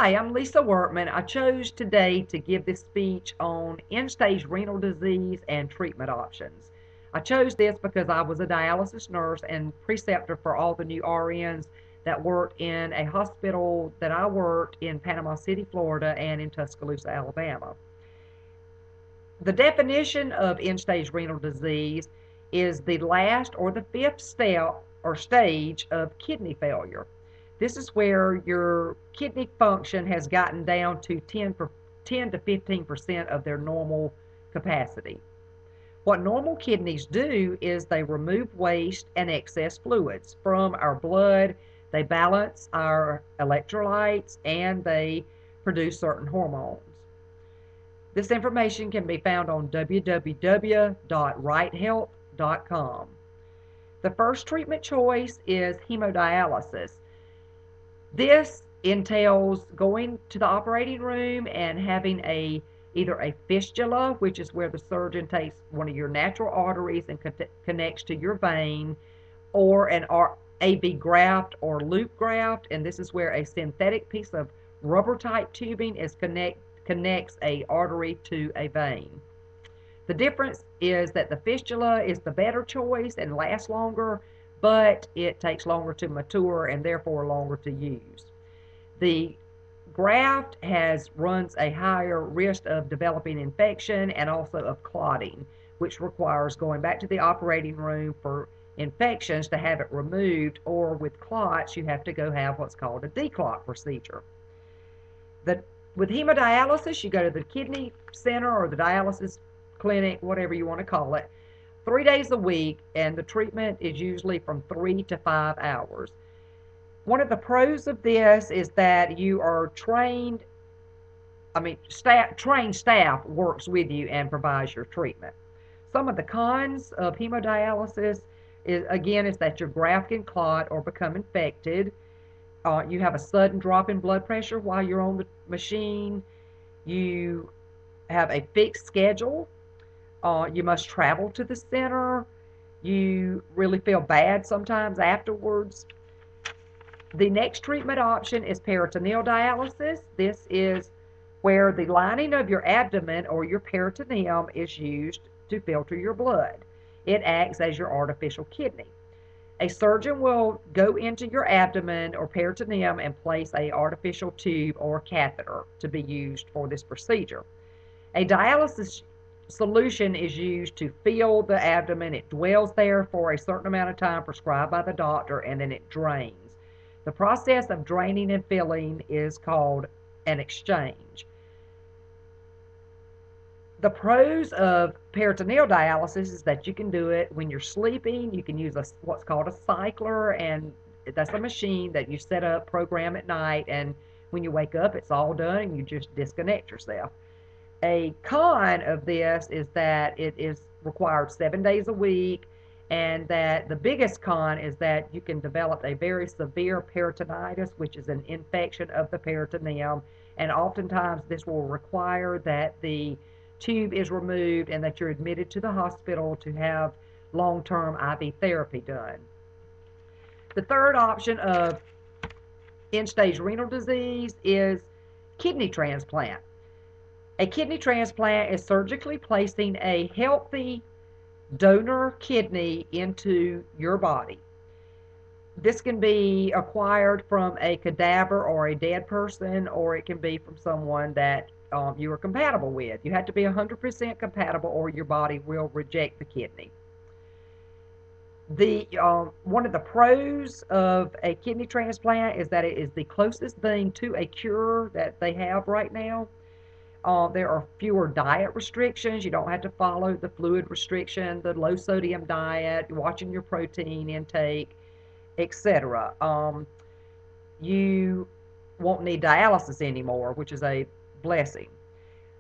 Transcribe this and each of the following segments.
Hi, I'm Lisa Wortman. I chose today to give this speech on end-stage renal disease and treatment options. I chose this because I was a dialysis nurse and preceptor for all the new RNs that worked in a hospital that I worked in Panama City, Florida, and in Tuscaloosa, Alabama. The definition of end-stage renal disease is the last or the fifth step or stage of kidney failure. This is where your kidney function has gotten down to 10 to 15% of their normal capacity. What normal kidneys do is they remove waste and excess fluids from our blood. They balance our electrolytes and they produce certain hormones. This information can be found on www.righthelp.com. The first treatment choice is hemodialysis. This entails going to the operating room and having either a fistula, which is where the surgeon takes one of your natural arteries and connects to your vein, or an AV graft or loop graft, and this is where a synthetic piece of rubber-type tubing connects a artery to a vein. The difference is that the fistula is the better choice and lasts longer, but it takes longer to mature and therefore longer to use. The graft runs a higher risk of developing infection and also of clotting, which requires going back to the operating room for infections to have it removed, or with clots you have to go have what's called a declot procedure. With hemodialysis, you go to the kidney center or the dialysis clinic, whatever you want to call it, 3 days a week, and the treatment is usually from 3 to 5 hours. One of the pros of this is that you are trained staff works with you and provides your treatment. Some of the cons of hemodialysis is that your graft can clot or become infected. You have a sudden drop in blood pressure while you're on the machine. You have a fixed schedule. You must travel to the center. You really feel bad sometimes afterwards. The next treatment option is peritoneal dialysis. This is where the lining of your abdomen or your peritoneum is used to filter your blood. It acts as your artificial kidney. A surgeon will go into your abdomen or peritoneum and place an artificial tube or catheter to be used for this procedure. A dialysis solution is used to fill the abdomen. It dwells there for a certain amount of time prescribed by the doctor, and then it drains. The process of draining and filling is called an exchange. The pros of peritoneal dialysis is that you can do it when you're sleeping. You can use what's called a cycler, and that's a machine that you set up, program at night, and when you wake up, it's all done, and you just disconnect yourself. A con of this is that it is required 7 days a week, and that the biggest con is that you can develop a very severe peritonitis, which is an infection of the peritoneum, and oftentimes this will require that the tube is removed and that you're admitted to the hospital to have long-term IV therapy done. The third option of end-stage renal disease is kidney transplant. A kidney transplant is surgically placing a healthy donor kidney into your body. This can be acquired from a cadaver or a dead person, or it can be from someone that you are compatible with. You have to be 100% compatible or your body will reject the kidney. One of the pros of a kidney transplant is that it is the closest thing to a cure that they have right now. There are fewer diet restrictions. You don't have to follow the fluid restriction, the low sodium diet, watching your protein intake, etc. You won't need dialysis anymore, which is a blessing.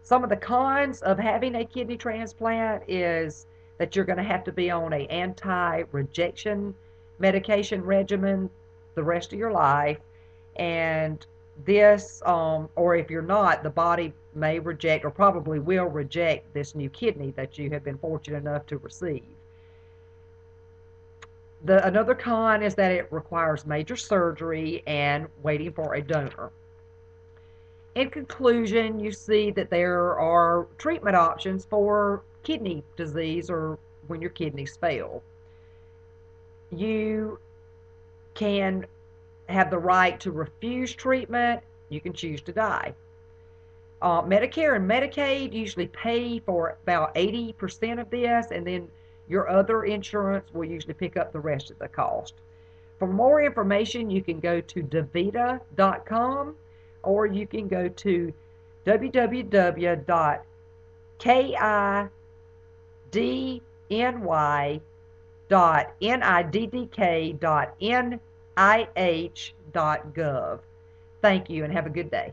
Some of the cons of having a kidney transplant is that you're going to have to be on an anti-rejection medication regimen the rest of your life, and this, or if you're not, the body may reject or probably will reject this new kidney that you have been fortunate enough to receive. Another con is that it requires major surgery and waiting for a donor. In conclusion, you see that there are treatment options for kidney disease or when your kidneys fail. You can have the right to refuse treatment. You can choose to die. Medicare and Medicaid usually pay for about 80% of this, and then your other insurance will usually pick up the rest of the cost. For more information, you can go to davita.com or you can go to www.kidny.niddk.nih.gov. Thank you and have a good day.